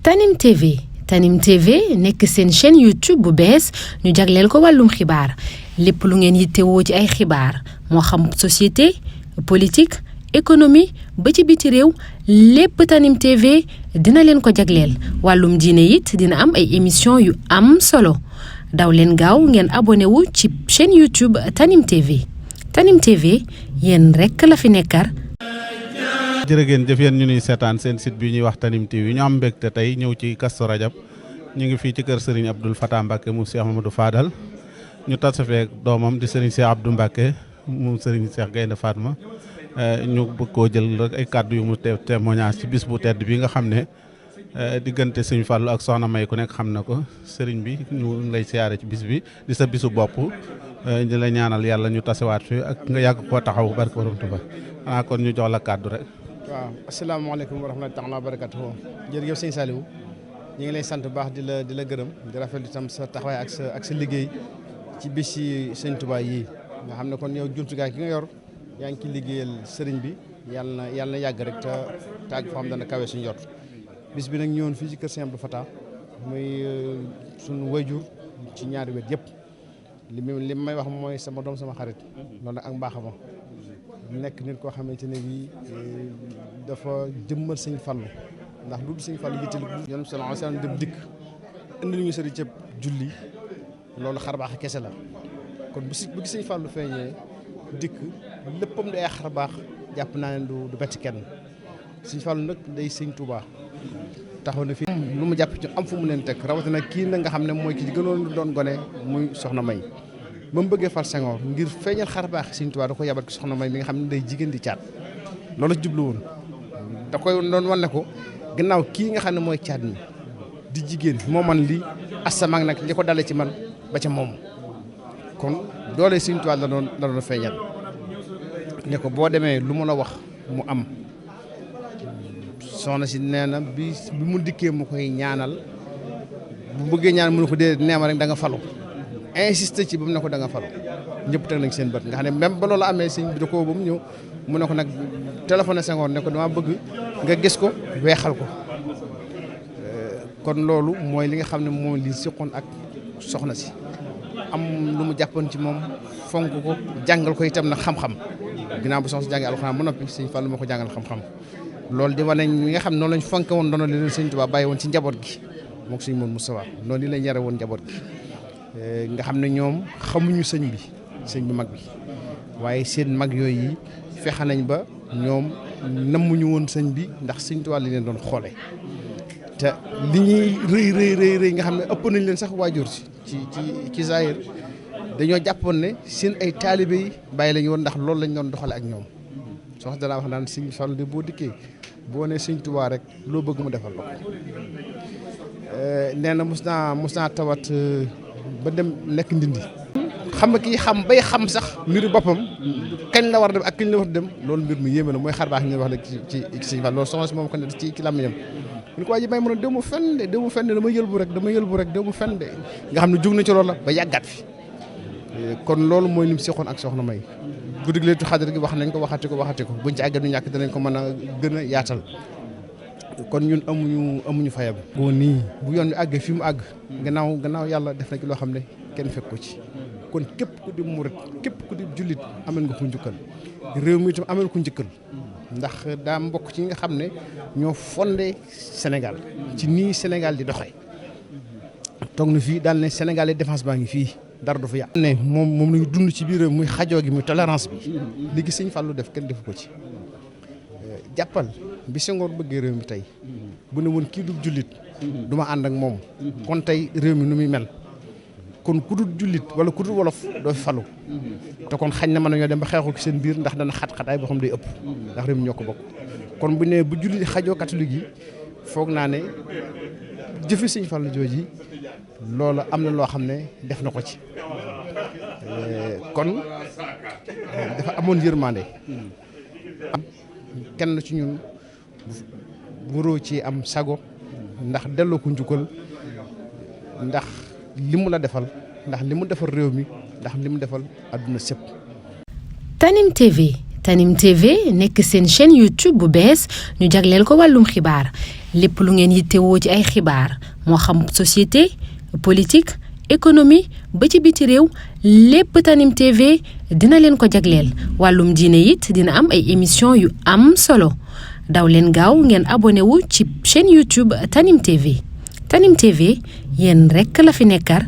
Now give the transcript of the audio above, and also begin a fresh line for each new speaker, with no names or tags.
Tanim TV nekk seen chaîne YouTube bu bees ñu jagleel ko wàllum xibaar lépp lu ngeen yittewoo ci ay xibaar moo xam société politique économie ba ci biti réew lépp Tanim TV dina leen ko jagleel wàllum diine it dina am ay émission yu am solo daw leen gaaw ngeen abonné wu ci chaîne YouTube Tanim TV yéen rekk la fi nekkar.
jërëgeen jëf yéen ñu nuy seetaan seen site bi ñuy wax Tanim TV ñu am mbégte tey ñëw ci Kazu Rajab ñu ngi fii ci kër Serigne Abdoul Fatah Mbacké mu Cheikh Mamadou Fadal ñu tase feek doomam di Serigne Cheikh Abdou Mbacké mu Serigne Cheikh Gaynde Fatma ñu bëgg koo jël rek ay kàddu yu mu témoignage ci bis bu tedd bi nga xam ne diggante Sëñ Fallu ak Soxna May ku nekk xam na ko Serigne bi ñu ngi lay siyaare ci bis bi di sa bisu bopp di la ñaanal yàlla ñu tasewaat fi ak nga yàgg koo taxaw barke borom Tuuba xanaa kon ñu jox la kàddu rek.
waaw asalaamaaleykum wa rahmatulah wa barakatuh jërëjëf sëñ Saliou ñu ngi lay sant bu baax di la gërëm di rafetlu itam sa taxawaay ak sa liggéey ci bis yi sëñ Touba yii nga xam ne kon yow jumtukaay ki nga yor yaa ngi ci liggéeyal sëriñ bi yàlla na yàgg rek te tàgg foo xam dana kawe suñu jot bis bi nag ñëwoon fii ci kër Sëñ Abdou Fatah muy suñu wayjur ci ñaari wet yëpp li may wax mooy sama doom sama xarit loolu nag ak mbaaxama nekk nit koo xamante ne bii dafa jëmmal sëñ Fallu ndax du sëñ Fallu yittali yoon sallallahu alayhi wasallam dem dikk indi ñu sëriñ cëb julli loolu xarbaax kese la kon bu gi sëñ Fallu feeñee dikk léppam day xarbaax jàpp naa ne du bett kenn sëñ Fallu nag day sëñ Touba taxaw na fii lu mu jàpp ci am fu mu leen teg rawatina kii na nga xam ne mooy ki gënoon doon gone muy Soxna May ba mu bëggee fal Senghor ngir feeñal xar baax Sëñ Tuubaa da ko yabal ki Soxna May mi nga xam ne day jigéen di caat loolu la jublu woon da koy doon wan ne ko gannaaw kii nga xam ne mooy caat mi di jigéen moo man lii asamaak nag li ko dale ci man ba ca moom kon doole Sëñ Tuubaa la doon feeñal ne ko boo demee lu mu la wax mu am soxna si nee na bi mu dikkee mu koy ñaanal bu bëggee ñaan mu ne ko déedéet neema rek da nga falu insisté ci ba mu ne ko da nga falu ñëpp teg nañ seen bët nga xam ne même ba loolu amee sëñ bi da ko ba mu ñëw mu ne ko nag téléphoné Senghor ne ko dama bëgg nga gis ko weexal ko kon loolu mooy li nga xam ne moom li siqoon ak soxna si am lu mu jàppoon ci moom fonk ko jàngal ko itam nag xam-xam ginnaaw bu soxna si jàngee alxuraan ba noppi sëñ Fallu moo ko jàngal xam-xam loolu di wane ñi nga xam ne noonu lañ fonke woon doona li leen sëñ Tuubaa bàyyi woon ci njaboot gi moom sëñ Moon Moustapha noonu li lañ yare woon njaboot gi nga xam ne ñoom xamuñu sëñ bi mag bi waaye seen mag yooyu yi fexe nañ ba ñoom nammuñu woon sëñ bi ndax sëñ Tuubaa li leen doon xoole te li ñuy rëy nga xam ne ëpp nañ leen sax waajur ci zahir dañoo jàppoon ne seen ay taalibe yi bàyyi lañu woon ndax loolu lañ doon doxale ak ñoom soxna danaa wax naan sëñ Fallu de boo dikkee boo nee sëñ Tuubaa rek loo bëgg mu defal la ko nee na mos naa tawat ba dem nekk ndindi xam nga kii xam bay xam sax mbiru boppam kañ la war a dem ak kañ la war a dem loolu mbir mu yéeme la mooy xar baax ñu wax rek ci sëñ Fallu loolu soxna si moom ko ne ci làmmiñam ñu ko waa ji may mën a déw mu fenn dama yëlbu rek déw mu fenn de nga xam ne jug na ci loolu la ba yàggaat fi kon loolu mooy lim seqoon ak Soxna May guddi gi Laylatul Qadr gi wax nañ ko waxati ko buñ ci àggat ñu ñàkk danañ ko mën a gën a yaatal kon ñun amuñu fayam. boo nii bu yoon bi àggee fi mu àgg gannaaw yàlla def na ci loo xam ne kenn fekk ko ci kon képp ku di murit képp ku di jullit amel nga ko njukkal réew mi itam amel ko njukkal ndax daa mbokk ci nga xam ne ñoo fondé Sénégal ci nii Sénégal di doxee toog na fii daal ne Sénégal yi défense baa ngi fii. dara du fa yàq ne moom lañu dund ci biir muy xajoo gi muy tolérance bi léegi sëñ Fallu def kenn defu ko ci jàppal bi Senghor bëggee réew mi tey bu ne woon kii du jullit du ma ànd ak moom kon tey réew mi nu muy mel kon ku dul jullit wala ku dul wolof doo fi falu te kon xañ na mën nañoo dem ba xeexu ci seen biir ndax dana xat-xataay boo xam day ëpp ndax réew mi ñoo ko bokk kon bu ne bu jullit xajoo catholique yi foog naa ne jëfi sëñ Fallu jooji loolu am na loo xam ne def na ko ci kon dafa amoon yërmande kenn ci ñun waroo ci am sago ndax delloo ko njukkal ndax li mu la defal ndax li mu defal réew mi ndax li mu defal àdduna sépp.
Tanim TV nekk seen chaîne YouTube bu bees ñu jagleel ko wàllum xibaar lépp lu ngeen yittewoo ci ay xibaar moo xam société politique économie ba ci biti réew lépp Tanim TV dina leen ko jagleel wàllum diine it dina am ay émission yu am solo daw leen gaaw ngeen abonné wu ci chaîne YouTube Tanim TV Tanim TV yéen rekk la fi nekkar